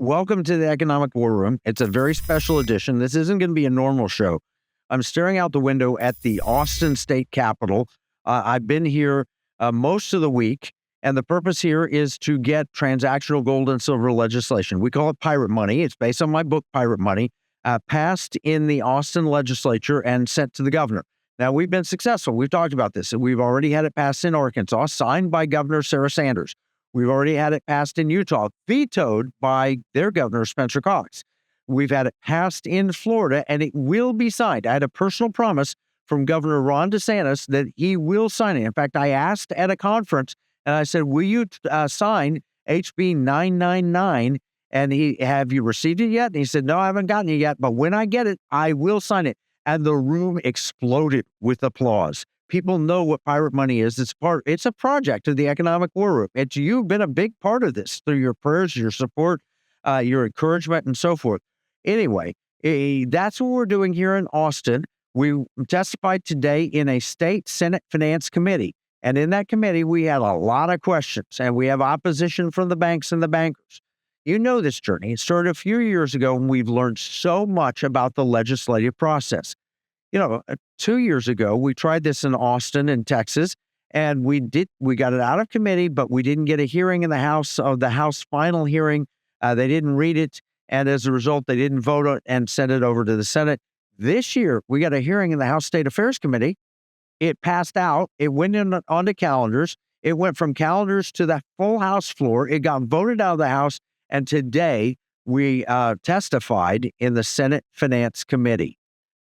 Welcome to the Economic War Room. It's a very special edition. This isn't going to be a normal show. I'm staring out the window at the Austin State Capitol. I've been here most of the week, and the purpose here is to get transactional gold and silver legislation. We call it pirate money. It's based on my book, Pirate Money, passed in the Austin legislature and sent to the governor. Now, we've been successful. We've talked about this. We've already had it passed in Arkansas, signed by Governor Sarah Sanders. We've already had it passed in Utah, vetoed by their governor, Spencer Cox. We've had it passed in Florida, and it will be signed. I had a personal promise from Governor Ron DeSantis that he will sign it. In fact, I asked at a conference, and I said, will you sign HB 999? And have you received it yet? And he said, no, I haven't gotten it yet, but when I get it, I will sign it. And the room exploded with applause. People know what pirate money is. It's a project of the Economic War Room. You've been a big part of this through your prayers, your support, your encouragement, and so forth. Anyway, that's what we're doing here in Austin. We testified today in a state Senate Finance Committee. And in that committee, we had a lot of questions, and we have opposition from the banks and the bankers. You know this journey. It started a few years ago, and we've learned so much about the legislative process. 2 years ago, we tried this in Austin in Texas, and we got it out of committee, but we didn't get a hearing in the House final hearing. They didn't read it. And as a result, they didn't vote on it and send it over to the Senate. This year, we got a hearing in the House State Affairs Committee. It passed out. It went onto calendars. It went from calendars to the full House floor. It got voted out of the House. And today, we testified in the Senate Finance Committee.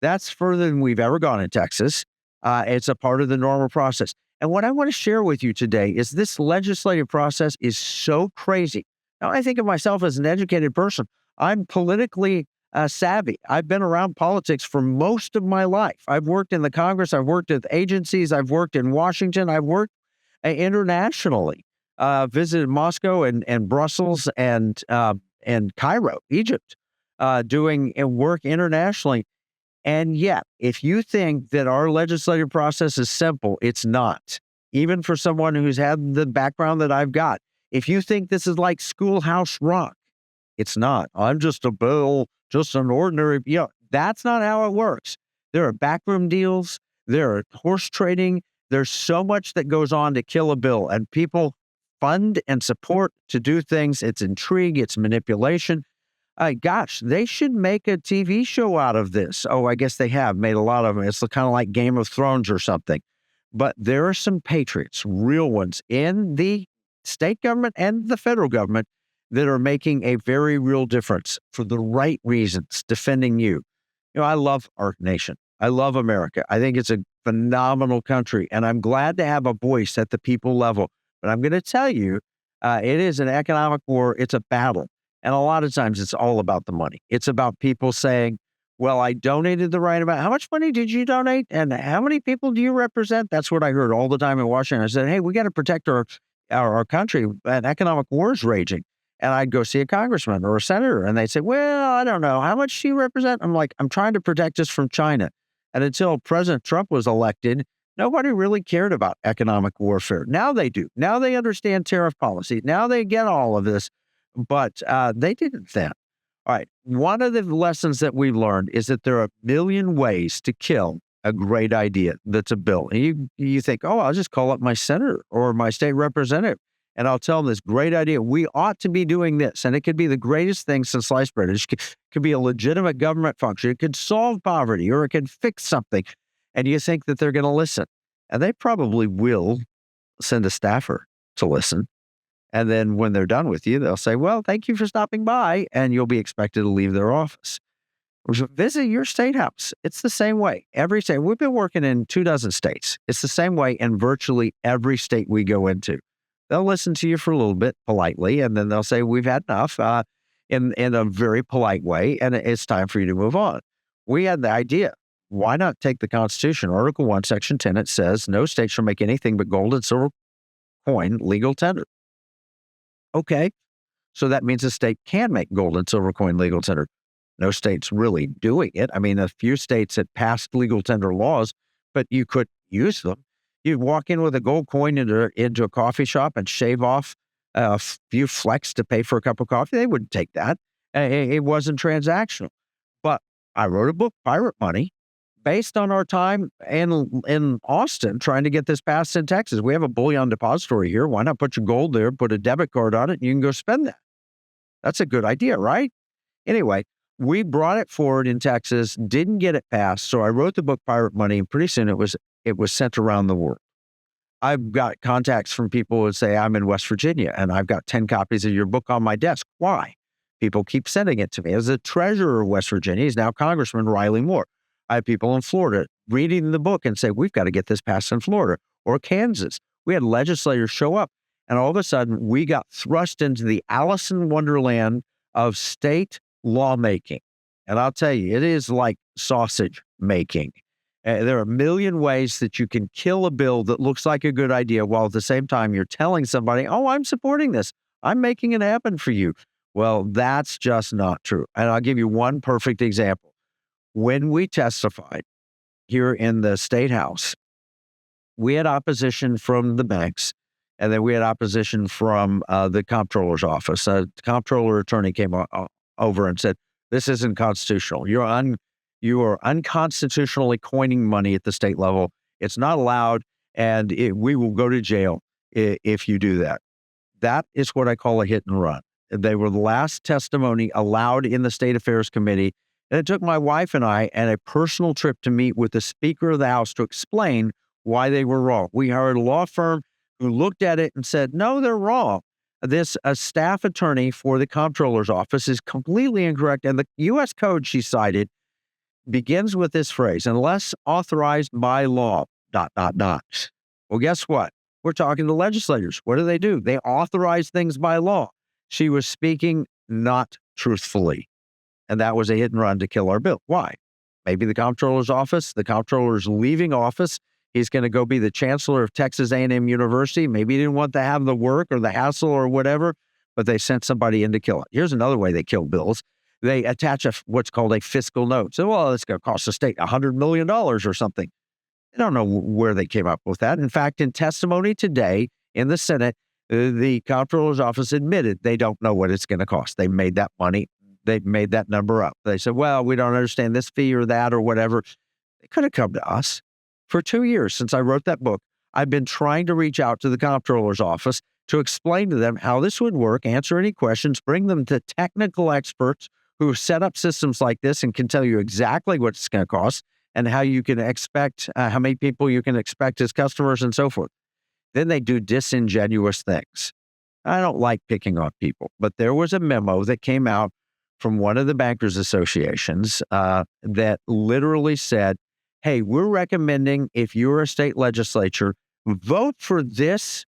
That's further than we've ever gone in Texas. It's a part of the normal process. And what I want to share with you today is this legislative process is so crazy. Now, I think of myself as an educated person. I'm politically savvy. I've been around politics for most of my life. I've worked in the Congress. I've worked with agencies. I've worked in Washington. I've worked internationally, visited Moscow and Brussels and Cairo, Egypt, doing work internationally. And yet, if you think that our legislative process is simple, it's not. Even for someone who's had the background that I've got. If you think this is like Schoolhouse Rock, it's not. I'm just a bill, just an ordinary, that's not how it works. There are backroom deals. There are horse trading. There's so much that goes on to kill a bill, and people fund and support to do things. It's intrigue. It's manipulation. Gosh, they should make a TV show out of this. Oh, I guess they have made a lot of them. It's kind of like Game of Thrones or something. But there are some patriots, real ones, in the state government and the federal government that are making a very real difference for the right reasons, defending you. I love our nation. I love America. I think it's a phenomenal country, and I'm glad to have a voice at the people level. But I'm going to tell you, it is an economic war. It's a battle. And a lot of times it's all about the money. It's about people saying, well, I donated the right amount. How much money did you donate? And how many people do you represent? That's what I heard all the time in Washington. I said, hey, we got to protect our country. An economic war is raging. And I'd go see a congressman or a senator, and they'd say, well, I don't know. How much do you represent? I'm like, I'm trying to protect us from China. And until President Trump was elected, nobody really cared about economic warfare. Now they do. Now they understand tariff policy. Now they get all of this. But they didn't then. All right. One of the lessons that we've learned is that there are a million ways to kill a great idea that's a bill. And you think, oh, I'll just call up my senator or my state representative, and I'll tell them this great idea. We ought to be doing this. And it could be the greatest thing since sliced bread. It could be a legitimate government function. It could solve poverty, or it could fix something. And you think that they're going to listen. And they probably will send a staffer to listen. And then when they're done with you, they'll say, well, thank you for stopping by, and you'll be expected to leave their office. Visit your state house. It's the same way. Every state. We've been working in 24 states. It's the same way in virtually every state we go into. They'll listen to you for a little bit politely, and then they'll say, we've had enough in a very polite way, and it's time for you to move on. We had the idea. Why not take the Constitution? Article 1, Section 10, it says, no state shall make anything but gold and silver coin legal tender. Okay, so that means a state can make gold and silver coin legal tender. No state's really doing it. I mean, a few states had passed legal tender laws, but you could use them. You'd walk in with a gold coin into a coffee shop and shave off a few flecks to pay for a cup of coffee. They wouldn't take that. It wasn't transactional. But I wrote a book, Pirate Money, based on our time in Austin trying to get this passed in Texas. We have a bullion depository here. Why not put your gold there, put a debit card on it, and you can go spend that? That's a good idea, right? Anyway, we brought it forward in Texas, didn't get it passed. So I wrote the book Pirate Money, and pretty soon it was sent around the world. I've got contacts from people who say, I'm in West Virginia and I've got 10 copies of your book on my desk. Why? People keep sending it to me. As the treasurer of West Virginia, he's now Congressman Riley Moore. I have people in Florida reading the book and say, we've got to get this passed in Florida or Kansas. We had legislators show up, and all of a sudden we got thrust into the Alice in Wonderland of state lawmaking. And I'll tell you, it is like sausage making. There are a million ways that you can kill a bill that looks like a good idea while at the same time you're telling somebody, oh, I'm supporting this. I'm making it happen for you. Well, that's just not true. And I'll give you one perfect example. When we testified here in the State House, we had opposition from the banks, and then we had opposition from the comptroller's office. The comptroller attorney came over and said, this isn't constitutional. You are unconstitutionally coining money at the state level. It's not allowed, and we will go to jail if you do that. That is what I call a hit and run. They were the last testimony allowed in the State Affairs Committee. And it took my wife and I and a personal trip to meet with the Speaker of the House to explain why they were wrong. We hired a law firm who looked at it and said, no, they're wrong. This staff attorney for the comptroller's office is completely incorrect. And the U.S. code she cited begins with this phrase, unless authorized by law, ... Well, guess what? We're talking to legislators. What do? They authorize things by law. She was speaking not truthfully. And that was a hit and run to kill our bill. Why? Maybe the comptroller's office, the comptroller's leaving office. He's going to go be the chancellor of Texas A&M University. Maybe he didn't want to have the work or the hassle or whatever, but they sent somebody in to kill it. Here's another way they kill bills. They attach what's called a fiscal note. So, well, it's going to cost the state $100 million or something. I don't know where they came up with that. In fact, in testimony today in the Senate, the comptroller's office admitted they don't know what it's going to cost. They made that money. They made that number up. They said, well, we don't understand this fee or that or whatever. They could have come to us. For 2 years since I wrote that book, I've been trying to reach out to the comptroller's office to explain to them how this would work, answer any questions, bring them to technical experts who set up systems like this and can tell you exactly what it's going to cost and how you can expect, how many people you can expect as customers and so forth. Then they do disingenuous things. I don't like picking on people, but there was a memo that came out from one of the bankers associations that literally said, hey, we're recommending if you're a state legislature, vote for this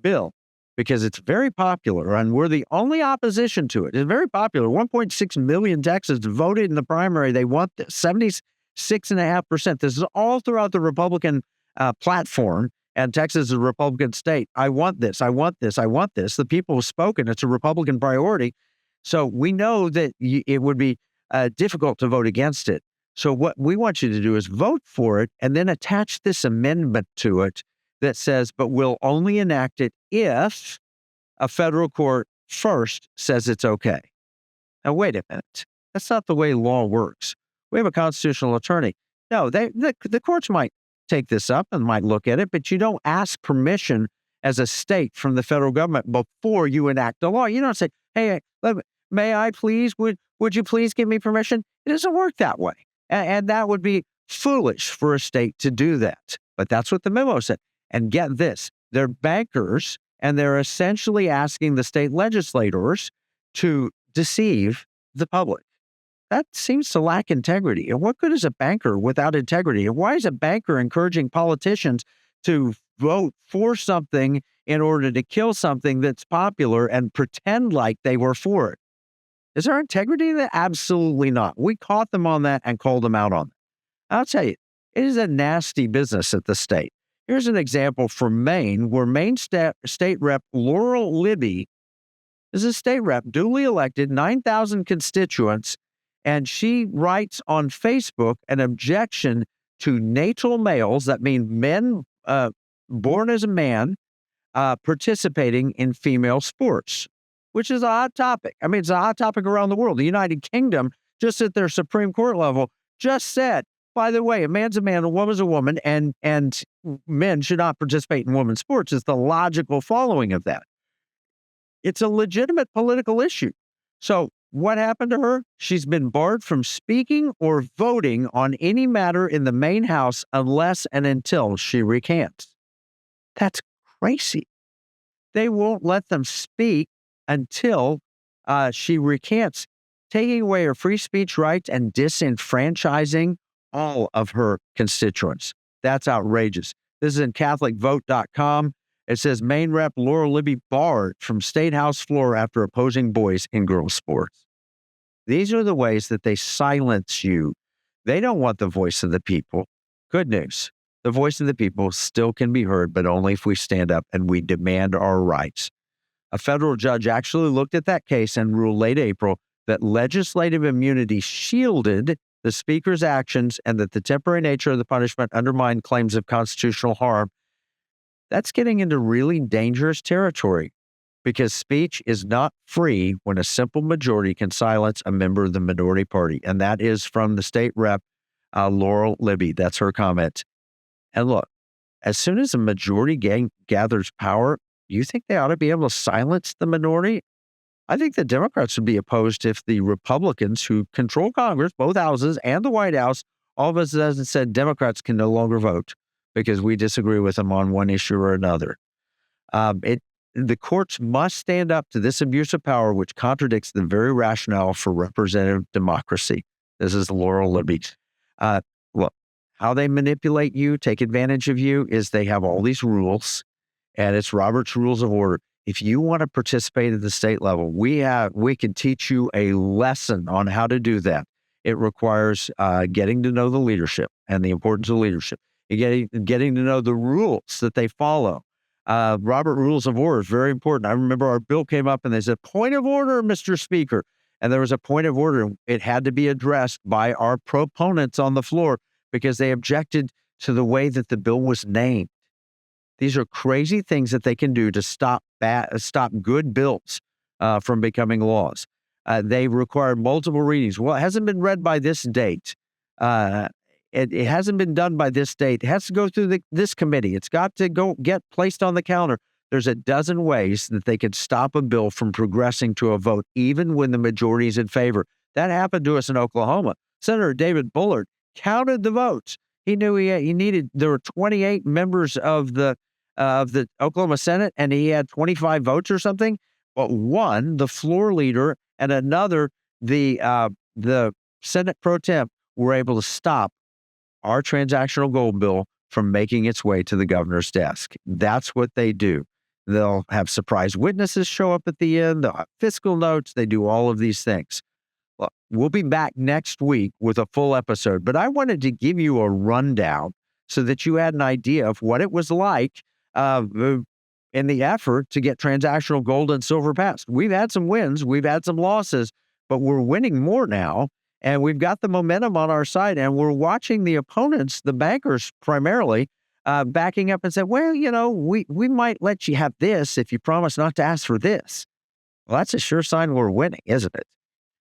bill because it's very popular and we're the only opposition to it. It's very popular. 1.6 million Texans voted in the primary. They want this, 76.5%. This is all throughout the Republican platform, and Texas is a Republican state. I want this. I want this. I want this. The people have spoken. It's a Republican priority. So we know that it would be difficult to vote against it. So what we want you to do is vote for it and then attach this amendment to it that says, but we'll only enact it if a federal court first says it's okay. Now, wait a minute. That's not the way law works. We have a constitutional attorney. No, the courts might take this up and might look at it, but you don't ask permission as a state from the federal government before you enact the law. You don't say, hey, may I please, would you please give me permission? It doesn't work that way. And that would be foolish for a state to do that. But that's what the memo said. And get this, they're bankers, and they're essentially asking the state legislators to deceive the public. That seems to lack integrity. And what good is a banker without integrity? And why is a banker encouraging politicians to vote for something in order to kill something that's popular and pretend like they were for it? Is there integrity in that? Absolutely not. We caught them on that and called them out on it. I'll tell you, it is a nasty business at the state. Here's an example from Maine, where Maine State Rep Laurel Libby is a state rep, duly elected, 9,000 constituents, and she writes on Facebook an objection to natal males, that mean men born as a man, participating in female sports, which is a hot topic. I mean, it's a hot topic around the world. The United Kingdom, just at their Supreme Court level, just said, by the way, a man's a man, a woman's a woman, and men should not participate in women's sports. It's the logical following of that. It's a legitimate political issue. So what happened to her? She's been barred from speaking or voting on any matter in the main house unless and until she recants. That's crazy. They won't let them speak until she recants, taking away her free speech rights and disenfranchising all of her constituents. That's outrageous. This is in CatholicVote.com. It says Maine Rep Laura Libby barred from State House floor after opposing boys in girls' sports. These are the ways that they silence you. They don't want the voice of the people. Good news. The voice of the people still can be heard, but only if we stand up and we demand our rights. A federal judge actually looked at that case and ruled late April that legislative immunity shielded the speaker's actions and that the temporary nature of the punishment undermined claims of constitutional harm. That's getting into really dangerous territory because speech is not free when a simple majority can silence a member of the minority party. And that is from the state rep, Laurel Libby. That's her comment. And look, as soon as a majority gathers power, you think they ought to be able to silence the minority? I think the Democrats would be opposed if the Republicans who control Congress, both houses and the White House, all of a sudden said Democrats can no longer vote because we disagree with them on one issue or another. The courts must stand up to this abuse of power, which contradicts the very rationale for representative democracy. This is Laurel Libby. Look, how they manipulate you, take advantage of you, is they have all these rules, and it's Robert's Rules of Order. If you want to participate at the state level, we can teach you a lesson on how to do that. It requires getting to know the leadership and the importance of leadership. Getting to know the rules that they follow. Robert Rules of Order is very important. I remember our bill came up and they said, point of order, Mr. Speaker. And there was a point of order. It had to be addressed by our proponents on the floor because they objected to the way that the bill was named. These are crazy things that they can do to stop good bills from becoming laws. They require multiple readings. Well, it hasn't been read by this date. It hasn't been done by this date. It has to go through this committee. It's got to get placed on the counter. There's a dozen ways that they could stop a bill from progressing to a vote, even when the majority is in favor. That happened to us in Oklahoma. Senator David Bullard counted the votes. He knew there were 28 members of the Oklahoma Senate, and he had 25 votes or something. But one, the floor leader, and another, the Senate pro temp, were able to stop our transactional gold bill from making its way to the governor's desk. That's what they do. They'll have surprise witnesses show up at the end. They'll have fiscal notes. They do all of these things. Well, we'll be back next week with a full episode, but I wanted to give you a rundown so that you had an idea of what it was like in the effort to get transactional gold and silver passed. We've had some wins. We've had some losses, but we're winning more now. And we've got the momentum on our side, and we're watching the opponents, the bankers primarily, backing up and say, well, we might let you have this if you promise not to ask for this. Well, that's a sure sign we're winning, isn't it?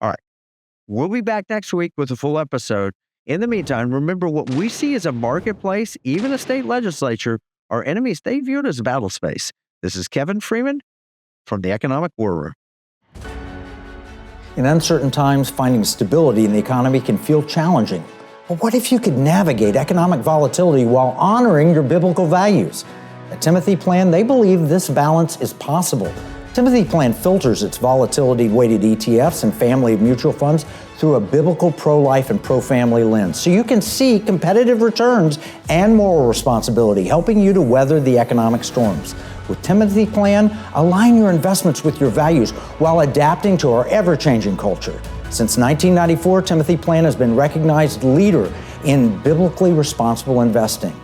All right. We'll be back next week with a full episode. In the meantime, remember what we see as a marketplace, even a state legislature, our enemies, they view it as a battle space. This is Kevin Freeman from the Economic War Room. In uncertain times, finding stability in the economy can feel challenging. But what if you could navigate economic volatility while honoring your biblical values? At Timothy Plan, they believe this balance is possible. Timothy Plan filters its volatility-weighted ETFs and family of mutual funds through a biblical pro-life and pro-family lens, so you can see competitive returns and moral responsibility, helping you to weather the economic storms. With Timothy Plan, align your investments with your values while adapting to our ever-changing culture. Since 1994, Timothy Plan has been recognized leader in biblically responsible investing.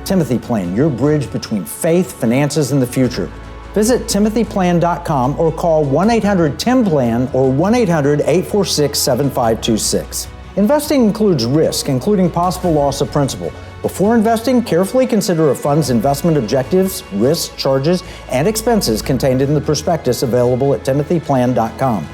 Timothy Plan, your bridge between faith, finances, and the future. Visit timothyplan.com or call 1-800-TIM-PLAN or 1-800-846-7526. Investing includes risk, including possible loss of principal. Before investing, carefully consider a fund's investment objectives, risks, charges, and expenses contained in the prospectus available at timothyplan.com.